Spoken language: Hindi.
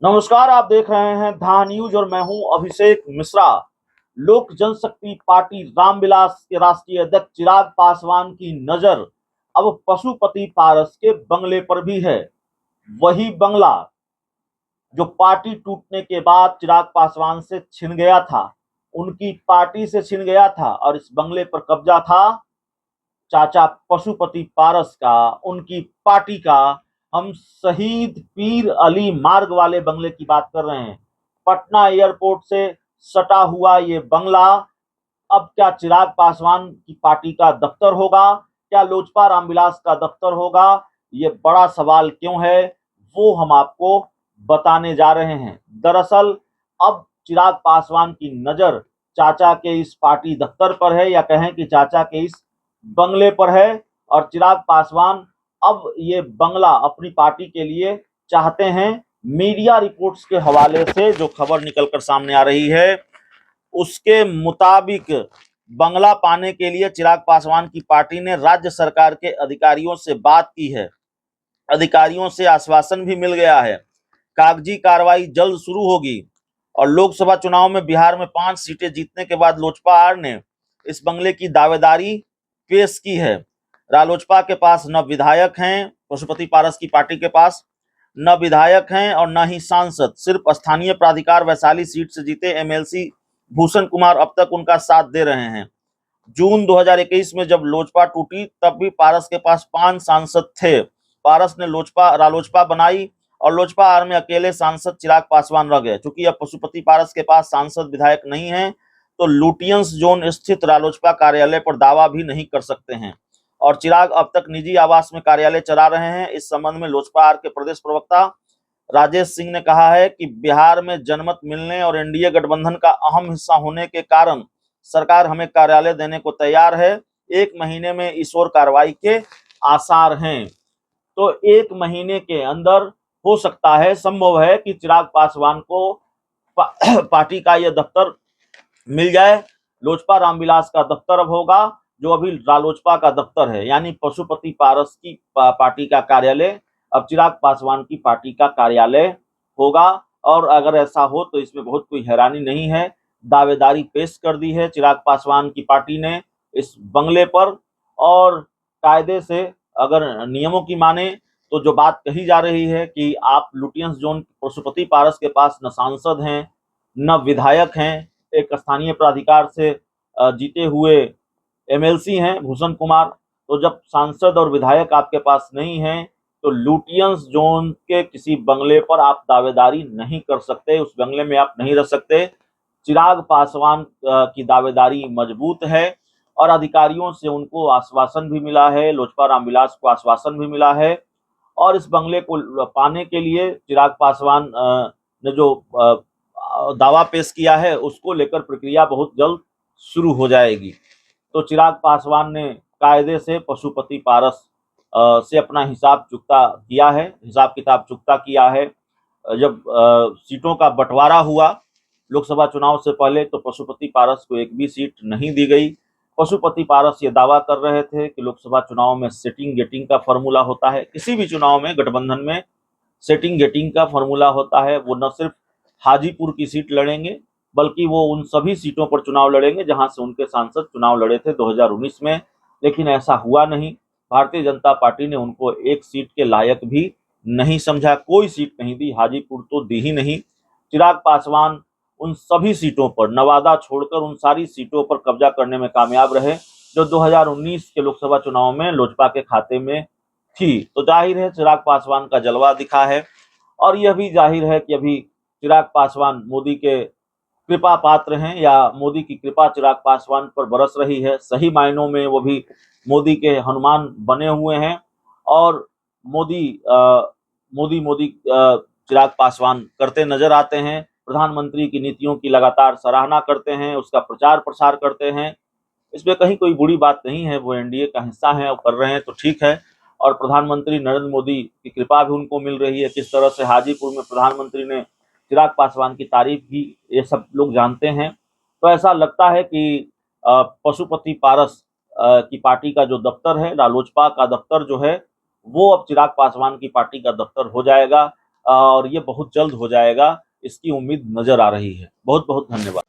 नमस्कार, आप देख रहे हैं धा न्यूज और मैं हूं अभिषेक मिश्रा। लोक जनशक्ति पार्टी रामविलास के राष्ट्रीय अध्यक्ष चिराग पासवान की नजर अब पशुपति पारस के बंगले पर भी है। वही बंगला जो पार्टी टूटने के बाद चिराग पासवान से छिन गया था, उनकी पार्टी से छिन गया था और इस बंगले पर कब्जा था चाचा पशुपति पारस का, उनकी पार्टी का। हम शहीद पीर अली मार्ग वाले बंगले की बात कर रहे हैं। पटना एयरपोर्ट से सटा हुआ ये बंगला अब क्या चिराग पासवान की पार्टी का दफ्तर होगा, क्या लोजपा रामविलास का दफ्तर होगा? ये बड़ा सवाल क्यों है, वो हम आपको बताने जा रहे हैं। दरअसल अब चिराग पासवान की नजर चाचा के इस पार्टी दफ्तर पर है, या कहें कि चाचा के इस बंगले पर है। और चिराग पासवान अब ये बंगला अपनी पार्टी के लिए चाहते हैं। मीडिया रिपोर्ट्स के हवाले से जो खबर निकलकर सामने आ रही है, उसके मुताबिक बंगला पाने के लिए चिराग पासवान की पार्टी ने राज्य सरकार के अधिकारियों से बात की है। अधिकारियों से आश्वासन भी मिल गया है, कागजी कार्रवाई जल्द शुरू होगी। और लोकसभा चुनाव में बिहार में 5 सीटें जीतने के बाद लोजपा आर ने इस बंगले की दावेदारी पेश की है। रालोजपा के पास न विधायक हैं, पशुपति पारस की पार्टी के पास न विधायक हैं और न ही सांसद। सिर्फ स्थानीय प्राधिकार वैशाली सीट से जीते एमएलसी भूषण कुमार अब तक उनका साथ दे रहे हैं। जून 2021 में जब लोजपा टूटी तब भी पारस के पास 5 सांसद थे। पारस ने रालोजपा बनाई और लोजपा आर में अकेले सांसद चिराग पासवान रह गए। चूंकि अब पशुपति पारस के पास सांसद विधायक नहीं है, तो लुटियंस जोन स्थित रालोजपा कार्यालय पर दावा भी नहीं कर सकते हैं। और चिराग अब तक निजी आवास में कार्यालय चला रहे हैं। इस संबंध में लोजपा आर के प्रदेश प्रवक्ता राजेश सिंह ने कहा है कि बिहार में जनमत मिलने और एनडीए गठबंधन का अहम हिस्सा होने के कारण सरकार हमें कार्यालय देने को तैयार है। 1 महीने में इस ओर कार्रवाई के आसार हैं। तो 1 महीने के अंदर हो सकता है, संभव है कि चिराग पासवान को पार्टी का यह दफ्तर मिल जाए। लोजपा रामविलास का दफ्तर अब होगा, जो अभी रालोजपा का दफ्तर है, यानी पशुपति पारस की पार्टी का कार्यालय अब चिराग पासवान की पार्टी का कार्यालय होगा। और अगर ऐसा हो तो इसमें बहुत कोई हैरानी नहीं है। दावेदारी पेश कर दी है चिराग पासवान की पार्टी ने इस बंगले पर। और कायदे से अगर नियमों की माने तो जो बात कही जा रही है कि आप लुटियंस जोन पशुपति पारस के पास न सांसद हैं न विधायक हैं, एक स्थानीय प्राधिकार से जीते हुए एमएलसी हैं भूषण कुमार। तो जब सांसद और विधायक आपके पास नहीं हैं, तो लुटियंस जोन के किसी बंगले पर आप दावेदारी नहीं कर सकते, उस बंगले में आप नहीं रह सकते। चिराग पासवान की दावेदारी मजबूत है और अधिकारियों से उनको आश्वासन भी मिला है, लोजपा रामविलास को आश्वासन भी मिला है। और इस बंगले को पाने के लिए चिराग पासवान ने जो दावा पेश किया है, उसको लेकर प्रक्रिया बहुत जल्द शुरू हो जाएगी। तो चिराग पासवान ने कायदे से पशुपति पारस से अपना हिसाब चुकता किया है, हिसाब किताब चुकता किया है। जब सीटों का बंटवारा हुआ लोकसभा चुनाव से पहले, तो पशुपति पारस को एक भी सीट नहीं दी गई। पशुपति पारस ये दावा कर रहे थे कि लोकसभा चुनाव में सेटिंग गेटिंग का फॉर्मूला होता है। किसी भी चुनाव में गठबंधन में सेटिंग गेटिंग का फॉर्मूला होता है। वो न सिर्फ हाजीपुर की सीट लड़ेंगे, बल्कि वो उन सभी सीटों पर चुनाव लड़ेंगे जहां से उनके सांसद चुनाव लड़े थे 2019 में। लेकिन ऐसा हुआ नहीं। भारतीय जनता पार्टी ने उनको एक सीट के लायक भी नहीं समझा, कोई सीट नहीं दी, हाजीपुर तो दी ही नहीं। चिराग पासवान उन सभी सीटों पर, नवादा छोड़कर उन सारी सीटों पर कब्जा करने में कामयाब रहे जो 2019 के लोकसभा चुनाव में लोजपा के खाते में थी। तो जाहिर है चिराग पासवान का जलवा दिखा है। और यह भी जाहिर है कि अभी चिराग पासवान मोदी के कृपा पात्र हैं, या मोदी की कृपा चिराग पासवान पर बरस रही है। सही मायनों में वो भी मोदी के हनुमान बने हुए हैं और मोदी मोदी मोदी चिराग पासवान करते नजर आते हैं। प्रधानमंत्री की नीतियों की लगातार सराहना करते हैं, उसका प्रचार प्रसार करते हैं। इसमें कहीं कोई बुरी बात नहीं है, वो एनडीए का हिस्सा है और कर रहे हैं तो ठीक है। और प्रधानमंत्री नरेंद्र मोदी की कृपा भी उनको मिल रही है। किस तरह से हाजीपुर में प्रधानमंत्री ने चिराग पासवान की तारीफ की, ये सब लोग जानते हैं। तो ऐसा लगता है कि पशुपति पारस की पार्टी का जो दफ्तर है, रालोजपा का दफ्तर जो है, वो अब चिराग पासवान की पार्टी का दफ्तर हो जाएगा। और ये बहुत जल्द हो जाएगा, इसकी उम्मीद नजर आ रही है। बहुत बहुत धन्यवाद।